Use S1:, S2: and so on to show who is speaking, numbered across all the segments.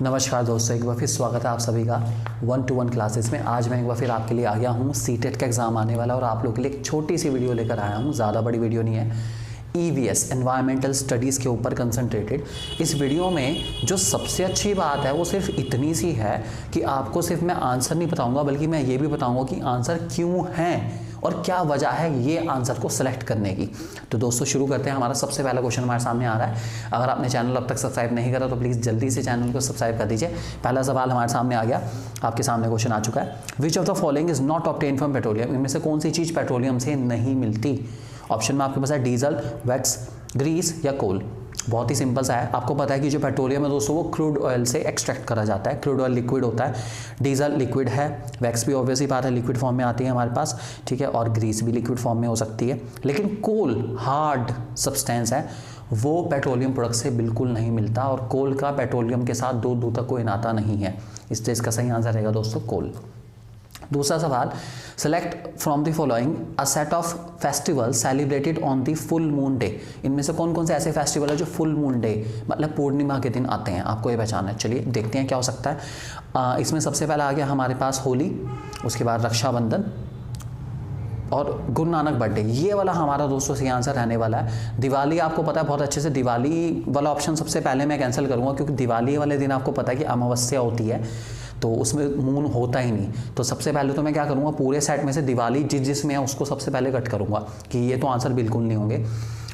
S1: नमस्कार दोस्तों, एक बार फिर स्वागत है आप सभी का 1-to-1 क्लासेस में। आज मैं एक बार फिर आपके लिए आ गया हूँ। सीटेट का एग्ज़ाम आने वाला और आप लोगों के लिए एक छोटी सी वीडियो लेकर आया हूँ, ज़्यादा बड़ी वीडियो नहीं है। EVS एनवायरमेंटल स्टडीज़ के ऊपर कंसंट्रेटेड। इस वीडियो में जो सबसे अच्छी बात है वो सिर्फ इतनी सी है कि आपको सिर्फ मैं आंसर नहीं बताऊँगा, बल्कि मैं ये भी बताऊँगा कि आंसर क्यों हैं और क्या वजह है ये आंसर को सिलेक्ट करने की। तो दोस्तों शुरू करते हैं। हमारा सबसे पहला क्वेश्चन हमारे सामने आ रहा है। अगर आपने चैनल अब तक सब्सक्राइब नहीं करा तो प्लीज़ जल्दी से चैनल को सब्सक्राइब कर दीजिए। पहला सवाल हमारे सामने आ गया, आपके सामने क्वेश्चन आ चुका है। विच of the following is not obtain from petroleum? इनमें से कौन सी चीज़ पेट्रोलियम से नहीं मिलती? ऑप्शन में आपके पास है डीजल, वैक्स, ग्रीस या कोल। बहुत ही सिंपल सा है। आपको पता है कि जो पेट्रोलियम है दोस्तों वो क्रूड ऑयल से एक्सट्रैक्ट करा जाता है। क्रूड ऑयल लिक्विड होता है, डीजल लिक्विड है, वैक्स भी ऑब्वियसली बात है लिक्विड फॉर्म में आती है हमारे पास, ठीक है, और ग्रीस भी लिक्विड फॉर्म में हो सकती है। लेकिन कोल हार्ड सब्सटेंस है, वो पेट्रोलियम प्रोडक्ट से बिल्कुल नहीं मिलता और कोल का पेट्रोलियम के साथ दूर दूर तक कोई नाता नहीं है। इसलिए इसका सही आंसर रहेगा दोस्तों कोल। दूसरा सवाल, select from the following a set of festival celebrated on the full moon day. इनमें से कौन कौन से ऐसे फेस्टिवल है जो फुल मून डे मतलब पूर्णिमा के दिन आते हैं, आपको ये पहचानना है। चलिए देखते हैं क्या हो सकता है। इसमें सबसे पहला आ गया हमारे पास होली, उसके बाद रक्षाबंधन और गुरु नानक बर्थडे। ये वाला हमारा दोस्तों सही आंसर रहने वाला है। दिवाली आपको पता है बहुत अच्छे से, दिवाली वाला ऑप्शन सबसे पहले मैं कैंसिल करूँगा क्योंकि दिवाली वाले दिन आपको पता है कि अमावस्या होती है तो उसमें मून होता ही नहीं। तो सबसे पहले तो मैं क्या करूँगा, पूरे सेट में से दिवाली जिसमें है उसको सबसे पहले कट करूँगा कि ये तो आंसर बिल्कुल नहीं होंगे।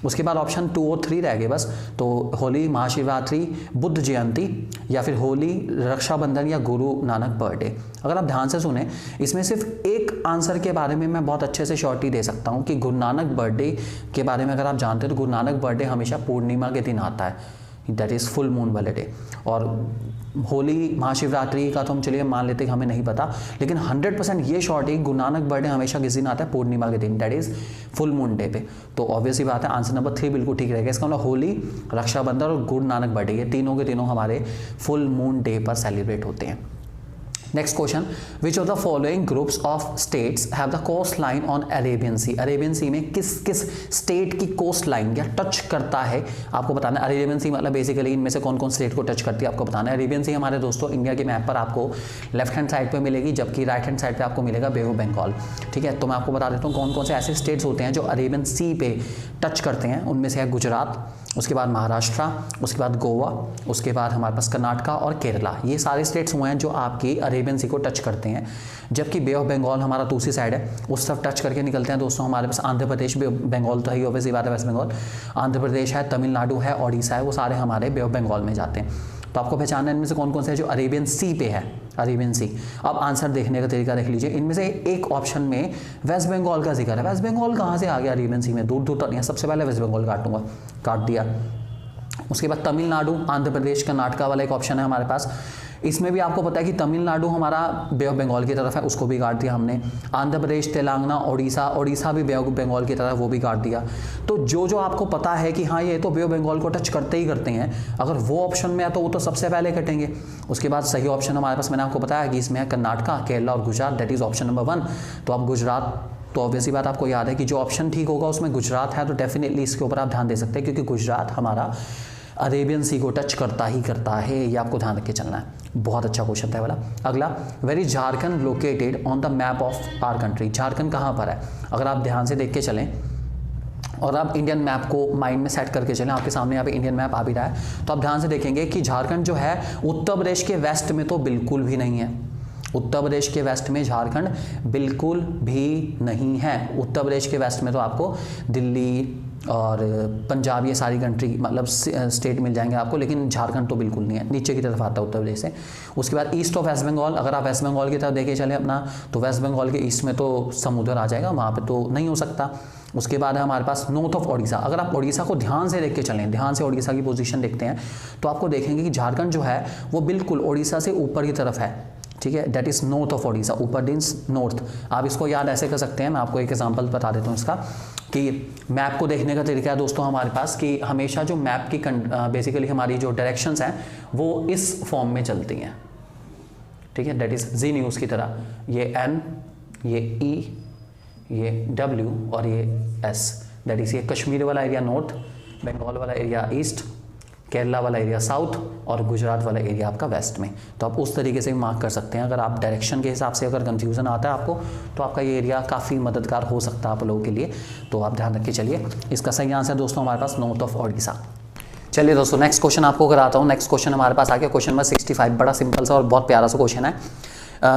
S1: उसके बाद ऑप्शन 2 और 3 रह गए बस। तो होली, महाशिवरात्रि, बुद्ध जयंती या फिर होली, रक्षाबंधन या गुरु नानक बर्थडे। अगर आप ध्यान से सुने, इसमें सिर्फ एक आंसर के बारे में मैं बहुत अच्छे से श्योरिटी दे सकता हूँ कि गुरु नानक बर्थडे के बारे में अगर आप जानते हो तो गुरु नानक बर्थडे हमेशा पूर्णिमा के दिन आता है, दैट इज़ फुल मून वाले डे। और होली, महाशिवरात्रि का तो हम चलिए मान लेते हैं हमें नहीं पता, लेकिन 100% ये शॉर्ट है गुरु नानक बर्थडे हमेशा किस दिन आता है, पूर्णिमा के दिन, that is full moon day पे। तो ऑब्वियसली बात है आंसर नंबर 3 बिल्कुल ठीक रहेगा। इसका मतलब होली, रक्षाबंधन और गुरु नानक बर्थडे ये तीनों के तीनों हमारे फुल मून डे पर सेलिब्रेट होते हैं। Next question, which of the following groups of states have the coast line on Arabian sea? Arabian sea में किस किस स्टेट की कोस्ट लाइन या टच करता है आपको बताना है। अरेबियन सी मतलब बेसिकली इनमें से कौन कौन स्टेट को टच करती है आपको बताना है। अरेबियन सी हमारे दोस्तों इंडिया के मैप पर आपको लेफ्ट हैंड साइड पर मिलेगी, जबकि राइट हैंड साइड पर आपको मिलेगा बे ऑफ बंगाल, ठीक है। तो मैं आपको बता देता हूँ कौन कौन से ऐसे स्टेट्स होते हैं जो अरेबियन सी पे टच करते हैं। उनमें से है गुजरात, उसके बाद महाराष्ट्र, उसके बाद गोवा, उसके बाद हमारे पास कर्नाटका और केरला। ये सारे स्टेट्स हुए हैं जो आपकी अरेबियन सी को टच करते हैं। जबकि बे ऑफ बंगाल हमारा दूसरी साइड है, उस तरफ टच करके निकलते हैं दोस्तों हमारे पास आंध्र प्रदेश, बे ऑफ बंगाल तो ही ऑब्वियसली बात है, वेस्ट बंगाल, आंध्र प्रदेश है, तमिलनाडु है, ओडिशा है, वो सारे हमारे बे ऑफ बंगाल में जाते हैं। तो आपको पहचानना है इनमें से कौन कौन से है जो अरेबियन सी पे है, अरेबियन सी। अब आंसर देखने का तरीका देख लीजिए। इनमें से एक ऑप्शन में वेस्ट बंगाल का जिक्र है। वेस्ट बंगाल कहाँ से आ गया अरेबियन सी में? दूर दूर तक नहीं है। सबसे पहले वेस्ट बंगाल काटूंगा, काट दिया। उसके बाद तमिलनाडु, आंध्र प्रदेश, कर्नाटका वाला एक ऑप्शन है हमारे पास। इसमें भी आपको पता है कि तमिलनाडु हमारा बे ऑफ बंगाल की तरफ है, उसको भी काट दिया हमने। आंध्र प्रदेश, तेलंगाना, ओडिशा भी बे ऑफ बंगाल की तरफ, वो भी काट दिया। तो जो आपको पता है कि हाँ ये तो बे ऑफ बंगाल को टच करते ही करते हैं, अगर वो ऑप्शन में है तो वो तो सबसे पहले कटेंगे। उसके बाद सही ऑप्शन हमारे पास मैंने आपको बताया कि इसमें है कर्नाटका, केरला और Gujarat, that is option number 1। तो अब गुजरात, तो ऑब्वियसली बात आपको याद है कि जो ऑप्शन ठीक होगा उसमें गुजरात है, तो डेफिनेटली इसके ऊपर आप ध्यान दे सकते हैं क्योंकि गुजरात हमारा अरेबियन सी को टच करता ही करता है, ये आपको ध्यान रख के चलना है। बहुत अच्छा क्वेश्चन था वाला। अगला, where is Jharkhand located on the map of our country? Jharkhand कहाँ पर है? अगर आप ध्यान से देख के चलें और आप इंडियन मैप को माइंड में सेट करके चलें, आपके सामने यहाँ पे इंडियन मैप आ भी रहा है, तो आप ध्यान से देखेंगे कि झारखंड जो है उत्तर प्रदेश के वेस्ट में तो बिल्कुल भी नहीं है। उत्तर प्रदेश के वेस्ट में झारखंड बिल्कुल भी नहीं है। उत्तर प्रदेश के वेस्ट में तो आपको दिल्ली और पंजाब ये सारी कंट्री मतलब स्टेट मिल जाएंगे आपको, लेकिन झारखंड तो बिल्कुल नहीं है, नीचे की तरफ आता है उत्तर प्रदेश से। उसके बाद ईस्ट ऑफ वेस्ट बंगाल, अगर आप वेस्ट बंगाल की तरफ देखे चलें अपना, तो वेस्ट बंगाल के ईस्ट में तो समुद्र आ जाएगा, वहाँ पे तो नहीं हो सकता। उसके बाद है हमारे पास नॉर्थ ऑफ ओडिशा। अगर आप ओडिशा को ध्यान से देख के चलें, ध्यान से ओडिशा की पोजीशन देखते हैं, तो आपको देखेंगे कि झारखंड जो है वो बिल्कुल ओडिशा से ऊपर की तरफ है, ठीक है, that is north of Odisha. ऊपर मीन्स नॉर्थ। आप इसको याद ऐसे कर सकते हैं, मैं आपको एक एग्जांपल बता देता हूँ इसका, कि मैप को देखने का तरीका है दोस्तों हमारे पास कि हमेशा जो मैप की बेसिकली हमारी जो डायरेक्शंस हैं वो इस फॉर्म में चलती हैं, ठीक है, दैट इज जी न्यूज़ की तरह, ये N, ये E, ये W और ये S, दैट इज ये कश्मीर वाला एरिया नॉर्थ, बंगाल वाला एरिया ईस्ट, केरला वाला एरिया साउथ और गुजरात वाला एरिया आपका वेस्ट में। तो आप उस तरीके से भी मार्क कर सकते हैं। अगर आप डायरेक्शन के हिसाब से अगर कंफ्यूजन आता है आपको तो आपका ये एरिया काफ़ी मददगार हो सकता है आप लोगों के लिए। तो आप ध्यान रखिए। चलिए, इसका सही आंसर दोस्तों हमारे पास नॉर्थ ऑफ ओडिशा। चलिए दोस्तों, नेक्स्ट क्वेश्चन आपको कराता हूँ। नेक्स्ट क्वेश्चन हमारे पास आ गया, क्वेश्चन नंबर 65। बड़ा सिंपल सा और बहुत प्यारा सा क्वेश्चन है।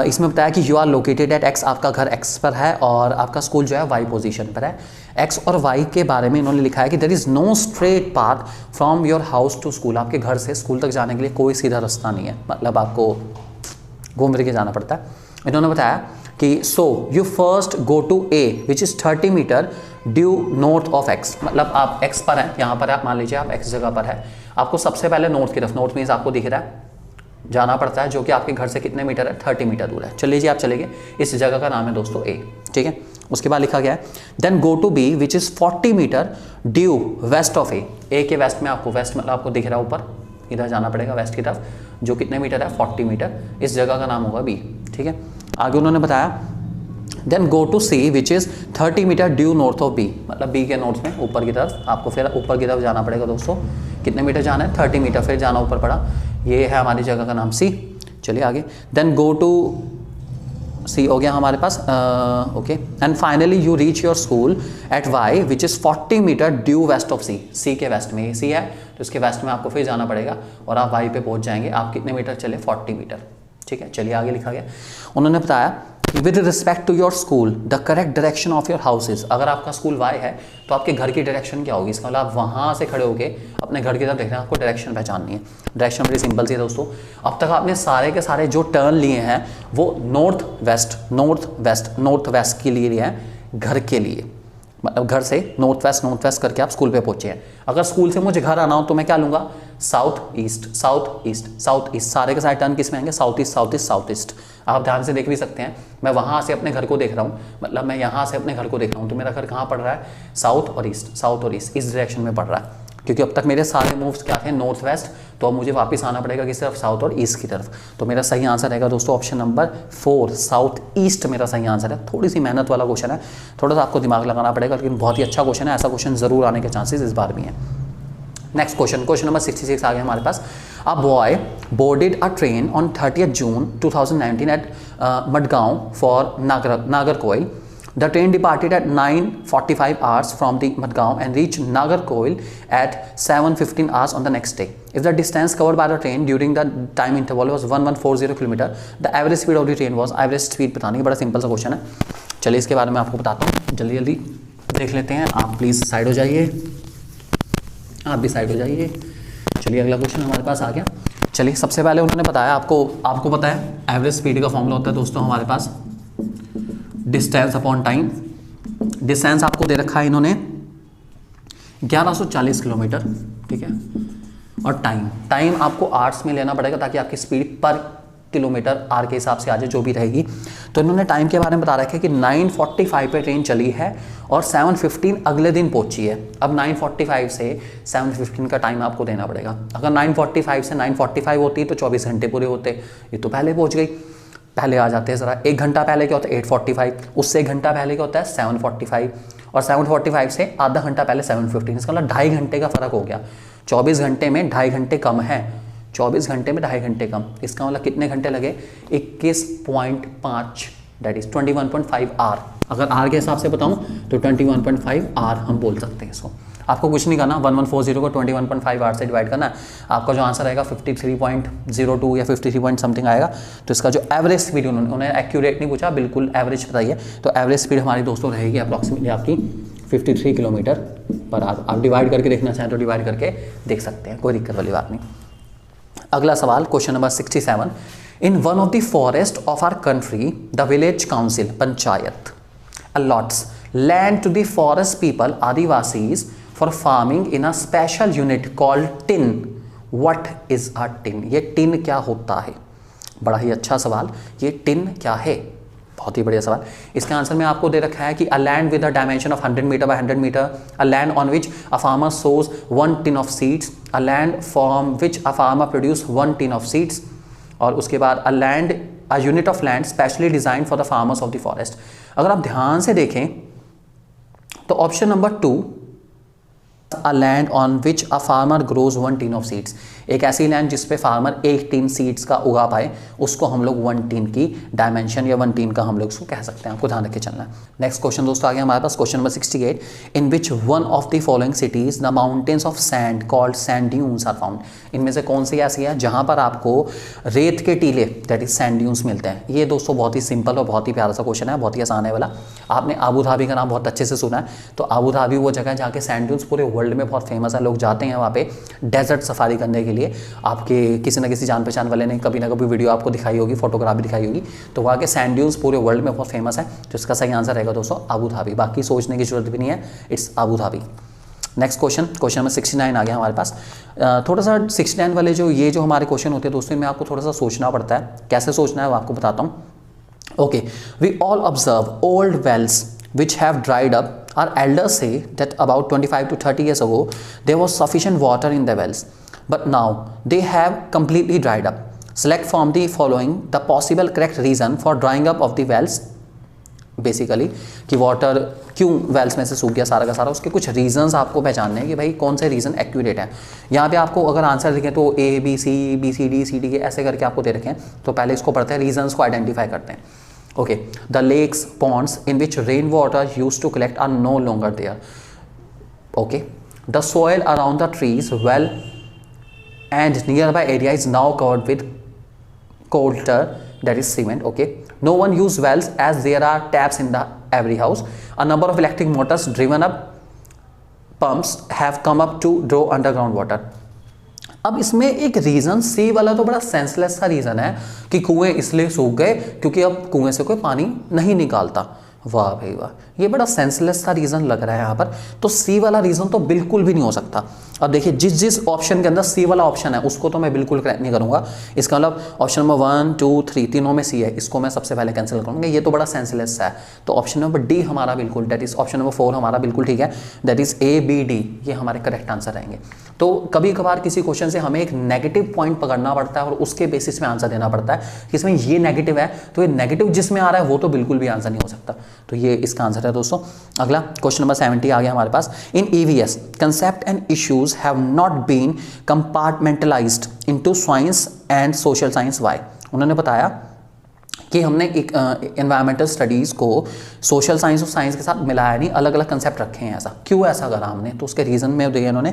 S1: इसमें बताया कि you are located at X, आपका घर एक्स पर है और आपका स्कूल जो है वाई पोजीशन पर है। एक्स और वाई के बारे में इन्होंने लिखा है कि there is no straight path from your house to school, आपके घर से स्कूल तक जाने के लिए कोई सीधा रास्ता नहीं है, मतलब आपको घूम फिर के जाना पड़ता है। इन्होंने बताया कि so you first go to A which is 30 meter due north of X, मतलब आप एक्स पर हैं, यहाँ पर आप मान लीजिए आप एक्स जगह पर है, आपको सबसे पहले नॉर्थ की तरफ, नॉर्थ मीन्स आपको दिख रहा है, जाना पड़ता है, जो कि आपके घर से कितने मीटर है, 30 मीटर दूर है। चलिए जी, आप चलेंगे, इस जगह का नाम है दोस्तों ए, ठीक है। उसके बाद लिखा गया है then go to B which is 40 metre due west of A के वेस्ट में, आपको वेस्ट मतलब आपको दिख रहा है ऊपर, इधर जाना पड़ेगा वेस्ट की तरफ, जो कितने मीटर है, 40 मीटर, इस जगह का नाम होगा बी, ठीक है। आगे उन्होंने बताया then go to C which is 30 meter due north of B, मतलब बी के नॉर्थ में ऊपर की तरफ, आपको फिर ऊपर की तरफ जाना पड़ेगा दोस्तों, कितने मीटर जाना है, 30 मीटर, फिर जाना ऊपर पड़ा, ये है हमारी जगह का नाम सी। चलिए आगे, देन गो टू सी हो गया हमारे पास, okay, and finally you reach your school at Y which is 40 metre due west of C, C के वेस्ट में, ये सी है तो इसके वेस्ट में आपको फिर जाना पड़ेगा और आप वाई पे पहुंच जाएंगे। आप कितने मीटर चले, 40 मीटर, ठीक है। चलिए आगे लिखा गया, उन्होंने बताया with respect to your school the correct direction of your houses, अगर आपका स्कूल वाई है तो आपके घर की डायरेक्शन क्या होगी, इसका मतलब आप वहाँ से खड़े होकर अपने घर की तरफ देखना है, आपको डायरेक्शन पहचाननी है। डायरेक्शन बड़ी सिंपल सी है दोस्तों। अब तक आपने सारे के सारे जो टर्न लिए हैं वो नॉर्थ वेस्ट के लिए लिए हैं, घर के लिए, मतलब घर से नॉर्थ वेस्ट करके आप स्कूल पे पहुंचे हैं। अगर स्कूल से मुझे घर आना हो तो मैं क्या लूँगा, साउथ ईस्ट, सारे के सारे टर्न किस में आएंगे, साउथ ईस्ट। आप ध्यान से देख भी सकते हैं, मैं वहाँ से अपने घर को देख रहा हूँ, मतलब मैं यहाँ से अपने घर को देख रहा हूँ, तो मेरा घर कहाँ पड़ रहा है, साउथ और ईस्ट, इस डायरेक्शन में पड़ रहा है, क्योंकि अब तक मेरे सारे मूव्स क्या थे, नॉर्थ वेस्ट, तो अब मुझे वापस आना पड़ेगा किस तरफ, साउथ और ईस्ट की तरफ। तो मेरा सही आंसर रहेगा दोस्तों ऑप्शन नंबर 4, साउथ ईस्ट मेरा सही आंसर है। थोड़ी सी मेहनत वाला क्वेश्चन है, थोड़ा सा आपको दिमाग लगाना पड़ेगा, लेकिन बहुत ही अच्छा क्वेश्चन है, ऐसा क्वेश्चन जरूर आने के चांसेस इस बार भी हैं। नेक्स्ट क्वेश्चन नंबर 66 आ गया हमारे पास। A boy boarded a train on 30th June 2019 at Madgaon for Nagercoil. The train departed at 9:45 hours from the Madgaon and reached Nagarkoil at 7:15 hours on the next day. If the distance covered by the train during the time interval was 1140 km, the average speed of the train was, average speed पता नहीं, बड़ा simple सा question है। चलिए इसके बारे में आपको बताता हूँ, जल्दी देख लेते हैं। आप प्लीज़ साइड हो जाइए, आप भी साइड हो जाइए। चलिए अगला क्वेश्चन हमारे पास आ गया। चलिए सबसे पहले उन्होंने बताया, आपको पता है एवरेज स्पीड का फॉर्मूला होता है दोस्तों हमारे पास डिस्टेंस अपॉन टाइम। डिस्टेंस आपको दे रखा है इन्होंने 1140 किलोमीटर, ठीक है, और टाइम आपको आवर्स में लेना पड़ेगा ताकि आपकी स्पीड पर किलोमीटर आर के हिसाब से आ जाए जो भी रहेगी। तो इन्होंने टाइम के बारे में बता रखा है कि 9:45 पे ट्रेन चली है और 7:15 अगले दिन पहुंची है। अब 9:45 से 7:15 का टाइम आपको देना पड़ेगा। अगर 9:45 से 9:45 होती तो 24 घंटे पूरे होते, ये तो पहले पहुंच गई। पहले आ जाते हैं ज़रा, 1 घंटा पहले क्या होता है 8:45, उससे 1 घंटा पहले क्या होता है 7:45, और 7:45 से आधा घंटा पहले 7:15, इसका मतलब 2.5 घंटे का फ़र्क हो गया। 24 घंटे में 2.5 घंटे कम है, 24 घंटे में 2.5 घंटे कम, इसका मतलब कितने घंटे लगे 21.5, दैट इज 21.5 आवर। अगर आर के हिसाब से बताऊं तो 21.5 आवर हम बोल सकते हैं इसको। आपको कुछ नहीं करना, 1140 को 21.5 आवर से डिवाइड करना है, आपका जो आंसर आएगा 53.02 या 53 समथिंग आएगा। तो इसका जो एवरेज स्पीड उन्होंने एक्यूरेट नहीं पूछा, बिल्कुल एवरेज बताइए, तो एवरेज स्पीड हमारी दोस्तों रहेगी अप्रॉक्सीमेटली आपकी 53 किलोमीटर पर आवर। आप डिवाइड करके देखना चाहें तो डिवाइड करके देख सकते हैं, कोई दिक्कत वाली बात नहीं। अगला सवाल question number 67। In one of the forest of our country the village council panchayat allots land to the forest people adivasis for farming in a special unit called tin. What is a tin? ये tin क्या होता है? बड़ा ही अच्छा सवाल, ये tin क्या है? बहुत ही बढ़िया सवाल। इसका आंसर में आपको दे रखा है कि a land with a dimension of 100 meter by 100 meter, a land on which a farmer sows 1 tin of seeds, a land from which a farmer produce 1 tin of seeds, और उसके बाद a unit of land specially design for the farmers of the forest. अगर आप ध्यान से देखें तो option number 2 a land on which a farmer grows 1 tin of seeds. एक ऐसी लैंड जिस पे फार्मर 1 टीन सीड्स का उगा पाए, उसको हम लोग 1 टीन की डायमेंशन या 1 टीन का हम लोग उसको कह सकते हैं। आपको ध्यान रख के चलना है। नेक्स्ट क्वेश्चन दोस्तों आ गया हमारे पास, question number 68। In which one of the following cities the mountains of sand called sand dunes are found. इनमें से कौन सी ऐसी है जहां पर आपको रेत के टीले दैट इज सैंड ड्यून्स मिलते हैं। ये दोस्तों बहुत ही सिंपल और बहुत ही प्यारा सा क्वेश्चन है, बहुत ही आसान है वाला। आपने आबू धाबी का नाम बहुत अच्छे से सुना है, तो आबू धाबी वो जगह है जहाँ के सैंड ड्यून्स पूरे वर्ल्ड में बहुत फेमस है। लोग जाते हैं वहाँ पे डेजर्ट सफारी करने के लिए। आपके किसी न किसी जान पहचान वाले ने कभी ना कभी वीडियो आपको दिखाई होगी, फोटोग्राफी दिखाई होगी। तो वहाँ के सैंड ड्यून्स पूरे वर्ल्ड में बहुत फेमस है। तो इसका सही आंसर रहेगा दोस्तों आबू धाबी। बाकी सोचने की जरूरत भी नहीं है, it's Abu Dhabi. Next question, question number 69 आ गया हमारे पास। थोड़ा सा 69 वाले जो हमारे क्वेश्चन होते हैं दोस्तों, इनमें आपको थोड़ा सा सोचना पड़ता है। कैसे सोचना है वो आपको बताता हूँ। Okay, we all observe old wells which have dried up. Our elders say that about 25 to 30 years ago there was sufficient water in the wells, but now they have completely dried up. Select from the following the possible correct reason for drying up of the wells. Basically कि water क्यों Wales में से सूख गया सारा का सारा, उसके कुछ रीजंस आपको पहचानने हैं कि भाई कौन से रीज़न एक्यूरेट है। यहाँ पे आपको अगर आंसर दिखें तो A B C D ऐसे करके आपको दे रखे हैं। तो पहले इसको पढ़ते हैं, रीजंस को आइडेंटिफाई करते हैं। Okay, the lakes, ponds in which rainwater used to collect are no longer there. Okay, the soil around the trees, well, and nearby area is now covered with coulter, that is cement. Okay, no one use wells as there are taps in the every house. A number of electric motors driven up pumps have come up to draw underground water. अब इसमें एक reason सी वाला तो बड़ा senseless सा reason है कि कुएं इसलिए सूख गए क्योंकि अब कुएं से कोई पानी नहीं निकालता। वाह भाई वाह, ये बड़ा सेंसलेस सा रीज़न लग रहा है यहाँ पर। तो सी वाला रीज़न तो बिल्कुल भी नहीं हो सकता। अब देखिए जिस ऑप्शन के अंदर सी वाला ऑप्शन है उसको तो मैं बिल्कुल करेक्ट नहीं करूँगा। इसका मतलब ऑप्शन नंबर 1 2 3 तीनों में सी है, इसको मैं सबसे पहले कैंसिल करूँगा। ये तो बड़ा सेंसलेस सा है। तो ऑप्शन नंबर डी हमारा बिल्कुल, दैट इज ऑप्शन नंबर 4 हमारा बिल्कुल ठीक है, दैट इज ABD, ये हमारे करेक्ट आंसर रहेंगे। तो कभी कभार किसी क्वेश्चन से हमें एक नेगेटिव पॉइंट पकड़ना पड़ता है और उसके बेसिस में आंसर देना पड़ता है कि इसमें ये नेगेटिव है, तो ये नेगेटिव जिसमें आ रहा है वो तो बिल्कुल भी आंसर नहीं हो सकता। तो ये इसका आंसर है दोस्तों। अगला क्वेश्चन नंबर 70 आ गया हमारे पास। In EVS concept and issues have not been compartmentalized into science and social science. Why? उन्होंने बताया कि हमने एक एनवायरमेंटल स्टडीज़ को सोशल साइंस और साइंस के साथ मिलाया नहीं, अलग अलग कंसेप्ट रखे हैं। ऐसा क्यों ऐसा करा हमने? तो उसके रीज़न में दिए इन्होंने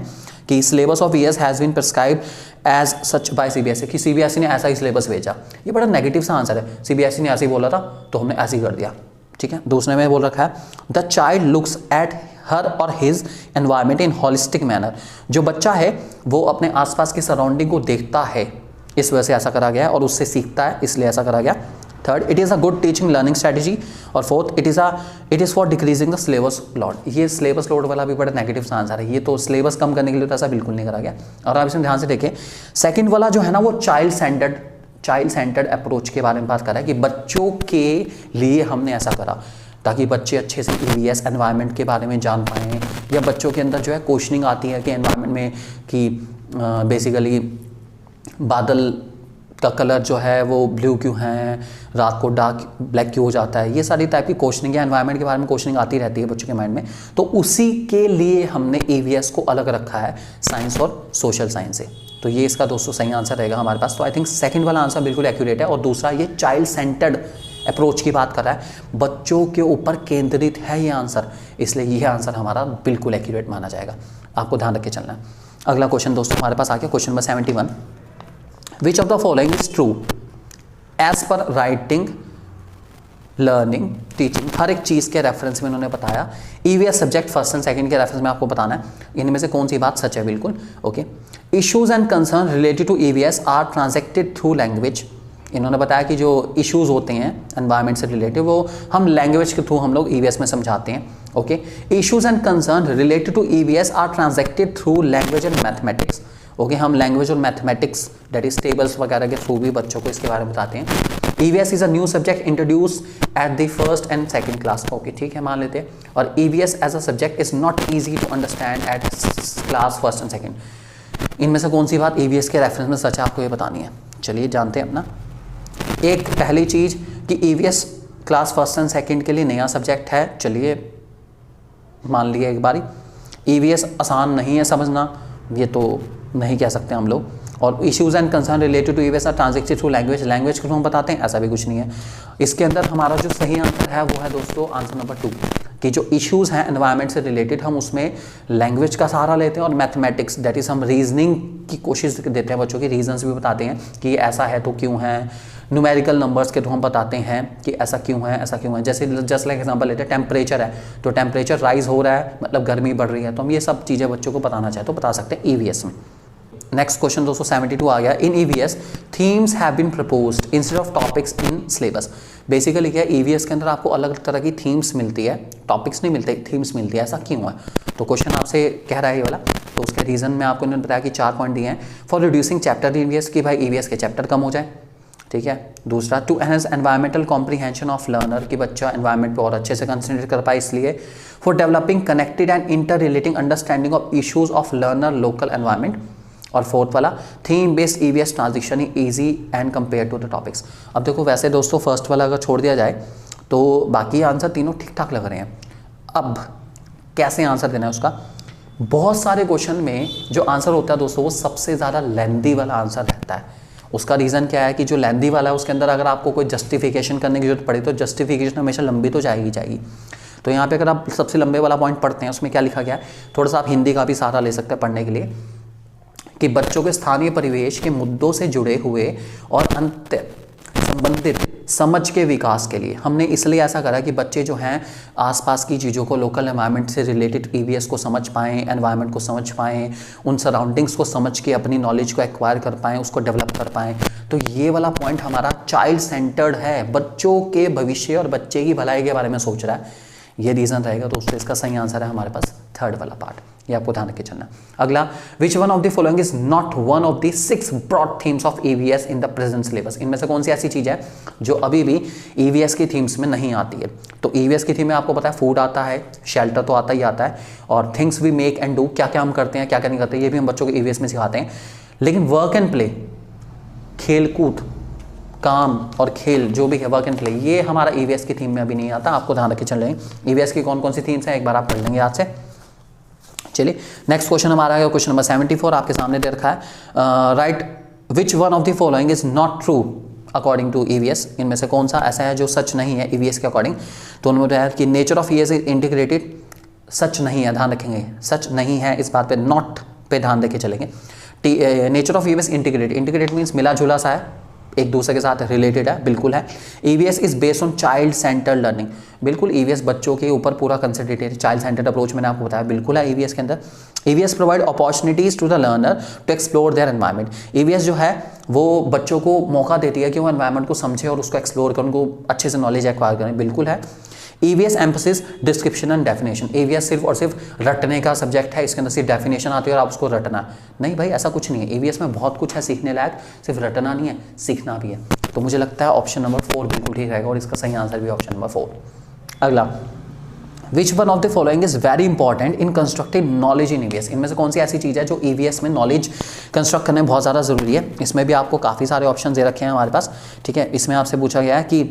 S1: कि syllabus of EVS has been prescribed as such by CBSE, कि CBSE ने ऐसा ही सिलेबस भेजा। ये बड़ा नेगेटिव सा आंसर है। CBSE ने ऐसे ही बोला था तो हमने ऐसे ही कर दिया, ठीक है। दूसरे में बोल रखा है the child looks at her और his environment in holistic manner. जो बच्चा है वो अपने आसपास की सराउंडिंग को देखता है, इस वजह से ऐसा करा गया है, और उससे सीखता है, इसलिए ऐसा करा गया। Third, it is a good teaching learning strategy. और fourth, it is for decreasing the syllabus load. ये सिलेबस लोड वाला भी बड़ा नेगेटिव सा आंसर है। ये तो सिलेबस कम करने के लिए तो ऐसा बिल्कुल नहीं करा गया। और आप इसमें ध्यान से देखें, सेकंड वाला जो है ना वो चाइल्ड सेंटर्ड अप्रोच के बारे में बात कर रहा है कि बच्चों के लिए हमने ऐसा करा ताकि बच्चे अच्छे से EVS एनवायरनमेंट के बारे में जान पाएँ, या बच्चों के अंदर जो है क्वेश्चनिंग आती है कि एनवायरनमेंट में कि बेसिकली बादल का कलर जो है वो ब्लू क्यों है, रात को डार्क ब्लैक क्यों हो जाता है। ये सारी टाइप की क्वेश्चनिंग या एनवायरनमेंट के बारे में क्वेश्चनिंग आती रहती है बच्चों के माइंड में। तो उसी के लिए हमने EVS को अलग रखा है साइंस और सोशल साइंस से। तो ये इसका दोस्तों सही आंसर रहेगा हमारे पास। तो आई थिंक सेकंड वाला आंसर बिल्कुल एक्यूरेट है। और दूसरा, ये चाइल्ड सेंटर्ड अप्रोच की बात कर रहा है, बच्चों के ऊपर केंद्रित है ये आंसर, इसलिए ये आंसर हमारा बिल्कुल एक्यूरेट माना जाएगा। आपको ध्यान रख के चलना है। अगला क्वेश्चन दोस्तों हमारे पास आ गया, question number 71। Which of the following is true as per writing, learning, teaching. हर एक चीज़ के रेफरेंस में उन्होंने बताया। EVS subject first and second के रेफरेंस में आपको बताना है इनमें से कौन सी बात सच है। बिल्कुल okay. Issues and concern related to EVS are transacted through language. इन्होंने बताया कि जो इश्यूज होते हैं एनवायरनमेंट से रिलेटेड वो हम लैंग्वेज के थ्रू हम लोग EVS में समझाते हैं। Okay, issues and concern related to EVS are transacted through language and mathematics. Okay, हम लैंग्वेज और मैथमेटिक्स दैट इज टेबल्स वगैरह के थ्रू भी बच्चों को इसके बारे में बताते हैं। EVS is a new subject introduce at the first and second class. Okay ठीक है, मान लेते हैं। और EVS as a subject is not easy to understand at class first and second. इनमें से कौन सी बात EVS के रेफरेंस में सच है आपको ये बतानी है। चलिए जानते हैं अपना। एक पहली चीज़ कि EVS class first and second के लिए नया सब्जेक्ट है, चलिए मान लिया एक बारी। ईवीएस आसान नहीं है समझना, ये तो नहीं कह सकते हम लोग। और issues and concern related to EVS are transacted through language, language को हम बताते हैं, ऐसा भी कुछ नहीं है। इसके अंदर हमारा जो सही आंसर है वो है दोस्तों आंसर नंबर 2, कि जो इश्यूज हैं एनवायरनमेंट से रिलेटेड हम उसमें लैंग्वेज का सहारा लेते हैं और मैथमेटिक्स दैट इज हम रीजनिंग की कोशिश देते हैं, बच्चों की रीजंस भी बताते हैं कि ऐसा है तो क्यों है, न्यूमेरिकल नंबर्स के थ्रू हम बताते हैं कि ऐसा क्यों है, ऐसा क्यों है। जैसे जस्ट लाइक एग्जांपल लेते हैं, टेम्परेचर है तो टेम्परेचर राइज हो रहा है मतलब गर्मी बढ़ रही है, तो हम ये सब चीज़ें बच्चों को बताना चाहें तो बता सकते हैं ईवीएस में। नेक्स्ट क्वेश्चन दोस्तों 72 आ गया। In EVS themes have been proposed instead of topics in syllabus. Basically क्या है, ईवीएस के अंदर आपको अलग तरह की थीम्स मिलती है, टॉपिक्स नहीं मिलते, थीम्स मिलती है, ऐसा क्यों है? तो क्वेश्चन आपसे कह रहा है ये वाला, तो उसके रीजन में आपको इन्होंने बताया कि 4 पॉइंट दिए हैं। फॉर रिड्यूसिंग चैप्टर ईवीएस, कि भाई ईवीएस के चैप्टर कम हो जाए, ठीक है। दूसरा, to enhance environmental comprehension of learner, कि बच्चा एनवायरमेंट पे और अच्छे से कंसंट्रेट कर पाए इसलिए। For developing connected and inter relating understanding of issues of learner local environment. और फोर्थ वाला, theme based EVS transition easy and compare to the topics. अब देखो वैसे दोस्तों फर्स्ट वाला अगर छोड़ दिया जाए तो बाकी आंसर तीनों ठीक ठाक लग रहे हैं। अब कैसे आंसर देना है उसका, बहुत सारे क्वेश्चन में जो आंसर होता है दोस्तों वो सबसे ज़्यादा लेंदी वाला आंसर रहता है। उसका रीज़न क्या है कि जो लेंदी वाला है उसके अंदर अगर आपको कोई जस्टिफिकेशन करने की जरूरत पड़े तो जस्टिफिकेशन हमेशा लंबी तो जाएगी। तो यहाँ पे अगर आप सबसे लंबे वाला पॉइंट पढ़ते हैं उसमें क्या लिखा गया है, थोड़ा सा आप हिंदी का भी सहारा ले सकते हैं पढ़ने के लिए, कि बच्चों के स्थानीय परिवेश के मुद्दों से जुड़े हुए और अंत संबंधित समझ के विकास के लिए हमने इसलिए ऐसा करा कि बच्चे जो हैं आसपास की चीज़ों को, लोकल एनवायरनमेंट से रिलेटेड ईवीएस को समझ पाएँ, एनवायरनमेंट को समझ पाएँ, उन सराउंडिंग्स को समझ के अपनी नॉलेज को एक्वायर कर पाएँ, उसको डेवलप कर पाएँ। तो ये वाला पॉइंट हमारा चाइल्ड सेंटर्ड है, बच्चों के भविष्य और बच्चे की भलाई के बारे में सोच रहा है, ये रीज़न रहेगा। दोस्तों इसका सही आंसर है हमारे पास थर्ड वाला पार्ट, ये आपको ध्यान रखे चलना। अगला, which one of the following is not one of the 6 broad themes of EVS in the present syllabus. इनमें से कौन सी ऐसी चीज़ है जो अभी भी ईवीएस की थीम्स में नहीं आती है? तो ईवीएस की थीम में आपको पता है फूड आता है, शेल्टर तो आता ही आता है, और things we make and do, क्या क्या हम करते हैं क्या क्या नहीं करते, ये भी हम बच्चों को ईवीएस में सिखाते हैं। लेकिन वर्क एंड प्ले, खेल कूद, काम और खेल जो भी है, वर्क एंड प्ले, ये हमारा ईवीएस की थीम में अभी नहीं आता, आपको ध्यान रखे चल रहे हैं। ईवीएस की कौन कौन सी थीम्स हैं एक बार आप पढ़ लेंगे आज से। चलिए नेक्स्ट क्वेश्चन हमारा है क्वेश्चन नंबर 74, आपके सामने दे रखा है, right which one of the following is not true according to EVS. इनमें से कौन सा ऐसा है जो सच नहीं है ईवीएस के अकॉर्डिंग? तो उन्होंने बताया कि nature of EVS is integrated, सच नहीं है, ध्यान रखेंगे सच नहीं है, इस बात पे नॉट पे ध्यान देके चलेंगे। Nature of EVS integrated means मिला जुला सा है, एक दूसरे के साथ रिलेटेड है, बिल्कुल है। EVS is based on child centred learning, बिल्कुल ईवीएस बच्चों के ऊपर पूरा कंसंट्रेटेड, चाइल्ड सेंटर्ड अप्रोच मैंने आपको बताया, बिल्कुल है ईवीएस के अंदर। EVS provide opportunities to the learner to explore their environment. EVS जो है वो बच्चों को मौका देती है कि वो एनवायरनमेंट को समझे और उसको एक्सप्लोर करें, उनको अच्छे से नॉलेज एक्वायर करें, बिल्कुल है। EVS emphasis description and definition, EVS सिर्फ और सिर्फ रटने का सब्जेक्ट है, इसके अंदर सिर्फ डेफिनेशन आती है और आप उसको रटना, नहीं भाई ऐसा कुछ नहीं है। ईवीएस में बहुत कुछ है सीखने लायक, सिर्फ रटना नहीं है, सीखना भी है। तो मुझे लगता है ऑप्शन नंबर 4 बिल्कुल ठीक रहेगा और इसका सही आंसर भी ऑप्शन नंबर 4। अगला, which one of the following is very important in constructing knowledge in EVS. इनमें से कौन सी ऐसी चीज़ है जो ईवीएस में नॉलेज कंस्ट्रक्ट करने में बहुत ज़्यादा ज़रूरी है? इसमें भी आपको काफ़ी सारे ऑप्शन दे रखे हैं हमारे पास, ठीक है। इसमें आपसे पूछा गया है कि